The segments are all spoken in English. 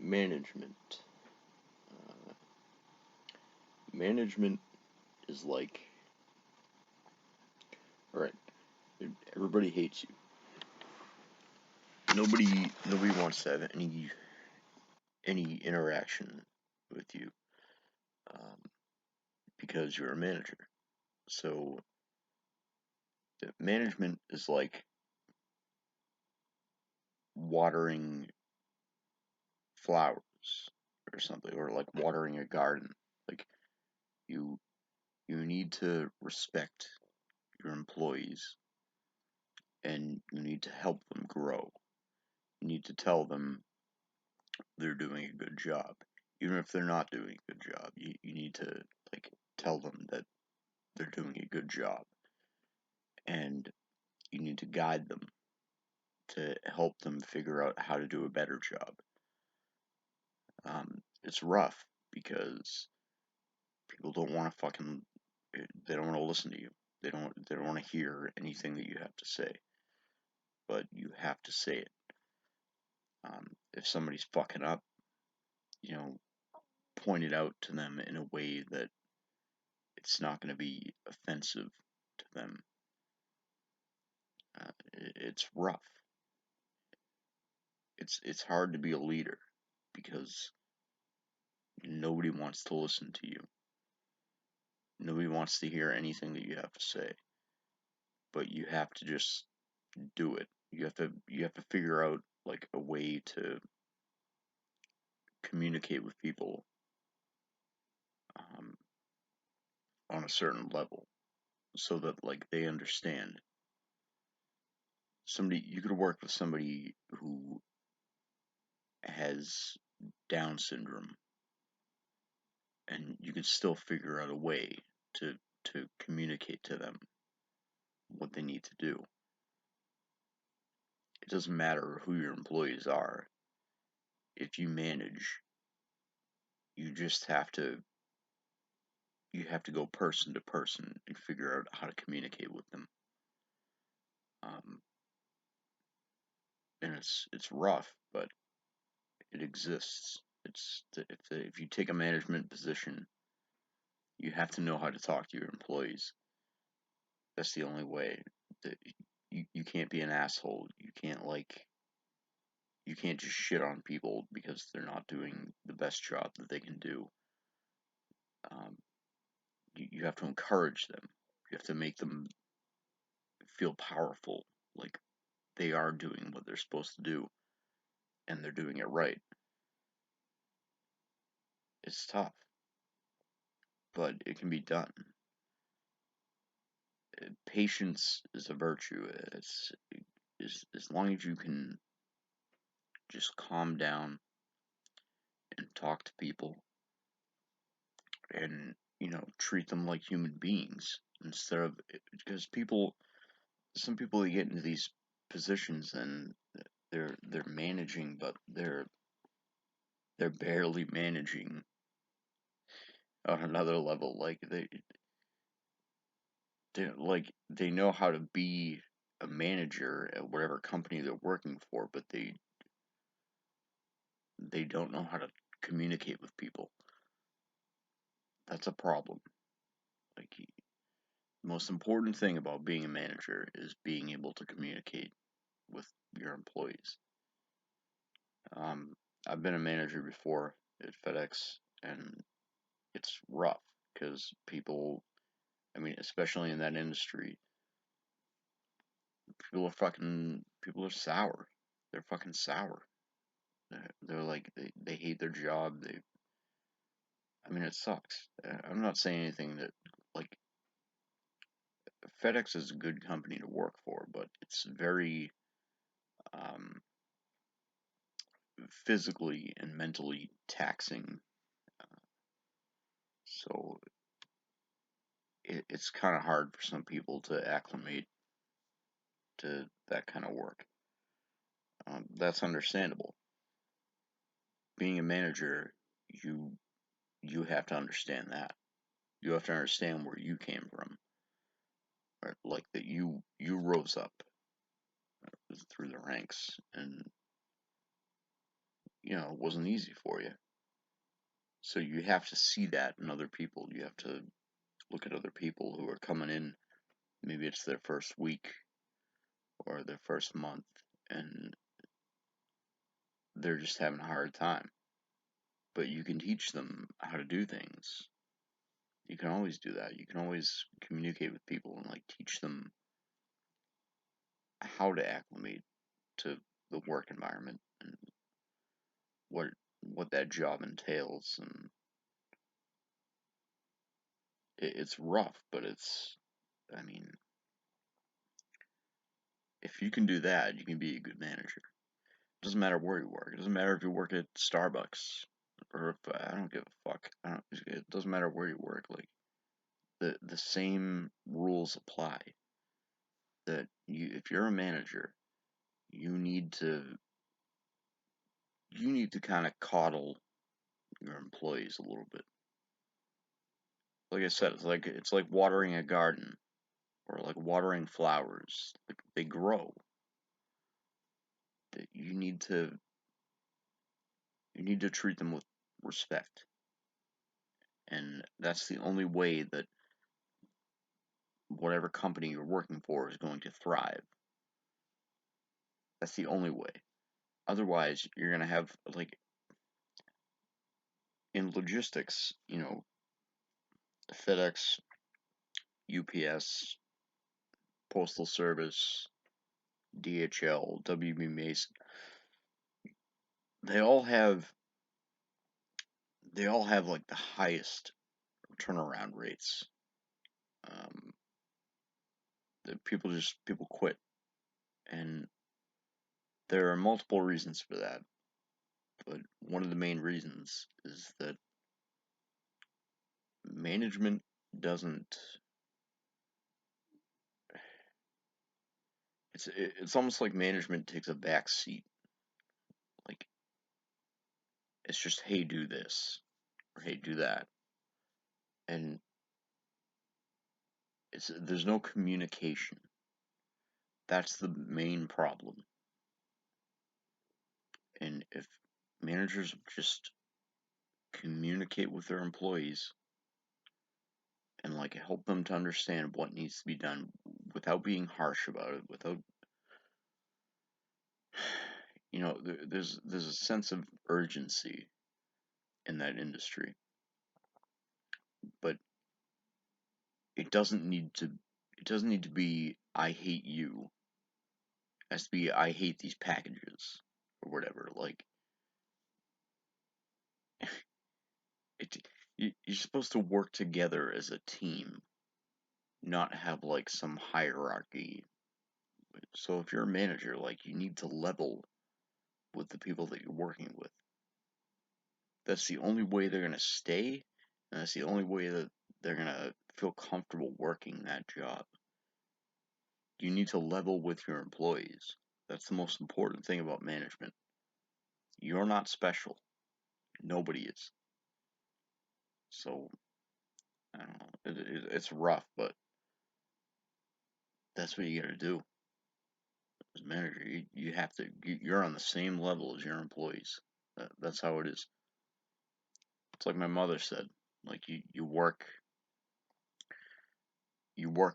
Management. Uh, Management is like, alright, everybody hates you. Nobody wants to have any interaction with you, um, because you're a manager. So management is like watering flowers or something, or like watering a garden. Like you you need to respect your employees, and you need to help them grow. You need to tell them they're doing a good job. Even if they're not doing a good job, you need to like tell them that they're doing a good job, and you need to guide them to help them figure out how to do a better job. It's rough because people don't want to they don't want to listen to you. They don't want to hear anything that you have to say, but you have to say it. If somebody's fucking up, you know, point it out to them in a way that it's not going to be offensive to them. It's rough. It's hard to be a leader because nobody wants to listen to you. Nobody wants to hear anything that you have to say, but you have to just do it. You have to figure out like a way to communicate with people, um, on a certain level so that like they understand. Somebody you could work with somebody who has Down syndrome, and you could still figure out a way to communicate to them what they need to do. It doesn't matter who your employees are. If you manage, you just have to go person to person and figure out how to communicate with them. Um, and it's rough, but it exists. If you take a management position, you have to know how to talk to your employees. That's the only way. That you can't be an asshole. You can't just shit on people because they're not doing the best job that they can do. Um, you have to encourage them. You have to make them feel powerful, like they are doing what they're supposed to do and they're doing it right. It's tough, but it can be done. Patience is a virtue. As long as you can just calm down and talk to people, and treat them like human beings instead of, because some people, they get into these positions and they're managing, but they're barely managing on another level. Like they know how to be a manager at whatever company they're working for, but they don't know how to communicate with people. That's a problem. Like, the most important thing about being a manager is being able to communicate with your employees. Um, I've been a manager before at FedEx, and it's rough because people, I mean, especially in that industry, people are sour. They're fucking sour. They're like they hate their job. I mean, it sucks. I'm not saying anything that, like, FedEx is a good company to work for, but it's very, um, physically and mentally taxing. So it's kind of hard for some people to acclimate to that kind of work. That's understandable. Being a manager, you you have to understand that. You have to understand where you came from, right? Like that you rose up through the ranks, and wasn't easy for you. So you have to see that in other people. You have to look at other people who are coming in. Maybe it's their first week or their first month, and they're just having a hard time. But you can teach them how to do things. You can always do that. You can always communicate with people and like teach them how to acclimate to the work environment and what what that job entails. And it's rough, but I mean, if you can do that, you can be a good manager. It doesn't matter where you work. It doesn't matter if you work at Starbucks or if I don't give a fuck. It doesn't matter where you work. Like the same rules apply. That if you're a manager, you need to kind of coddle your employees a little bit. Like I said, it's like watering a garden or like watering flowers. Like they grow. That you need to treat them with respect, and that's the only way that whatever company you're working for is going to thrive. That's the only way. Otherwise, you're gonna have like in logistics, FedEx, UPS, Postal Service, DHL, WB Mason. They all have like the highest turnaround rates. Um, people quit, and there are multiple reasons for that. But one of the main reasons is that management doesn't. It's almost like management takes a back seat. Like it's just hey do this or hey do that, and there's no communication. That's the main problem. And if managers just communicate with their employees and like help them to understand what needs to be done without being harsh about it, without there's a sense of urgency in that industry, but it doesn't need to be I hate you. It has to be I hate these packages or whatever. Like it, you're supposed to work together as a team, not have like some hierarchy. So if you're a manager, like you need to level with the people that you're working with. That's the only way they're gonna stay, and that's the only way that they're gonna feel comfortable working that job. You need to level with your employees. That's the most important thing about management. You're not special. Nobody is. So I don't know. It's rough, but that's what you got to do as a manager. You have to. You're on the same level as your employees. That's how it is. It's like my mother said. Like you work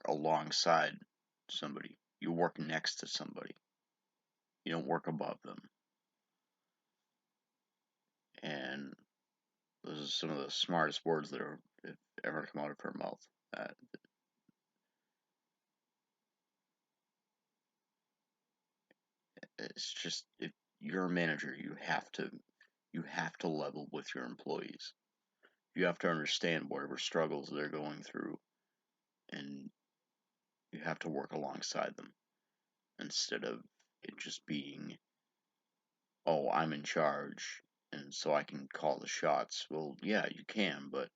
alongside somebody. You work next to somebody. You don't work above them. And those are some of the smartest words that have ever come out of her mouth. Uh, it's just if you're a manager, you have to level with your employees. You have to understand whatever struggles they're going through, and you have to work alongside them instead of it just being, oh, I'm in charge, and so I can call the shots. Well, yeah, you can, but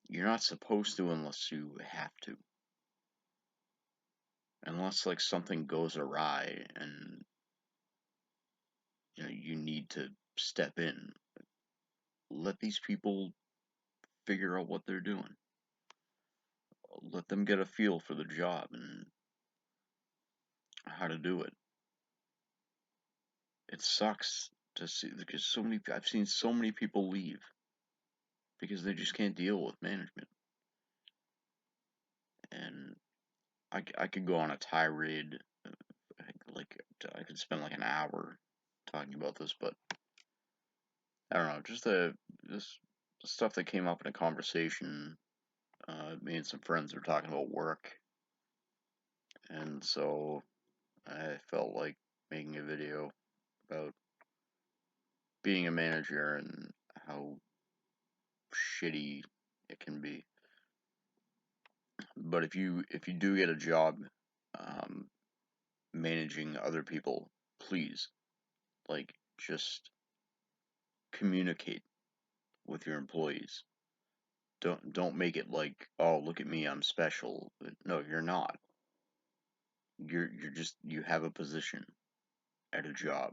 you're not supposed to unless you have to. Unless like something goes awry and you need to step in. Let these people figure out what they're doing. Let them get a feel for the job and how to do it. It sucks to see, because I've seen so many people leave because they just can't deal with management. And I could go on a tirade, like I could spend like an hour talking about this, but I don't know, just this stuff that came up in a conversation. Me and some friends were talking about work, and so I felt like making a video about being a manager and how shitty it can be. But if you do get a job um, managing other people, please, like, just communicate with your employees. Don't make it like, oh, look at me, I'm special. No, you're not. You're just, you have a position at a job.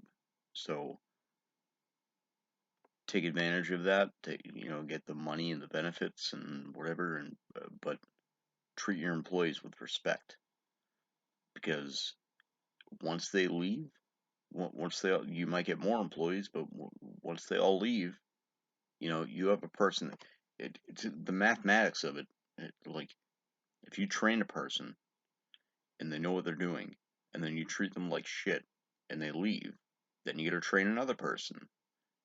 So take advantage of that. Get the money and the benefits and whatever, and but treat your employees with respect, because once they leave, once they you might get more employees, but once they all leave, you have a person. It's the mathematics of it. Like, if you train a person and they know what they're doing, and then you treat them like shit and they leave, then you get to train another person,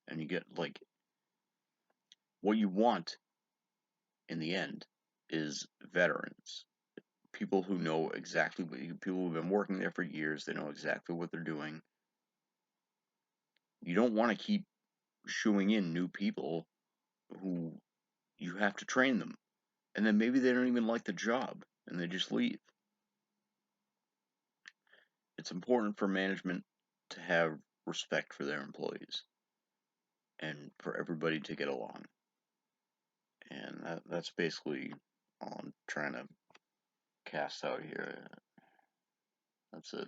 and you get, like, what you want in the end is veterans, people who know exactly people who've been working there for years. They know exactly what they're doing. You don't want to keep shooing in new people who you have to train them, and then maybe they don't even like the job and they just leave. It's important for management to have respect for their employees and for everybody to get along. And that's basically all I'm trying to cast out here. That's it.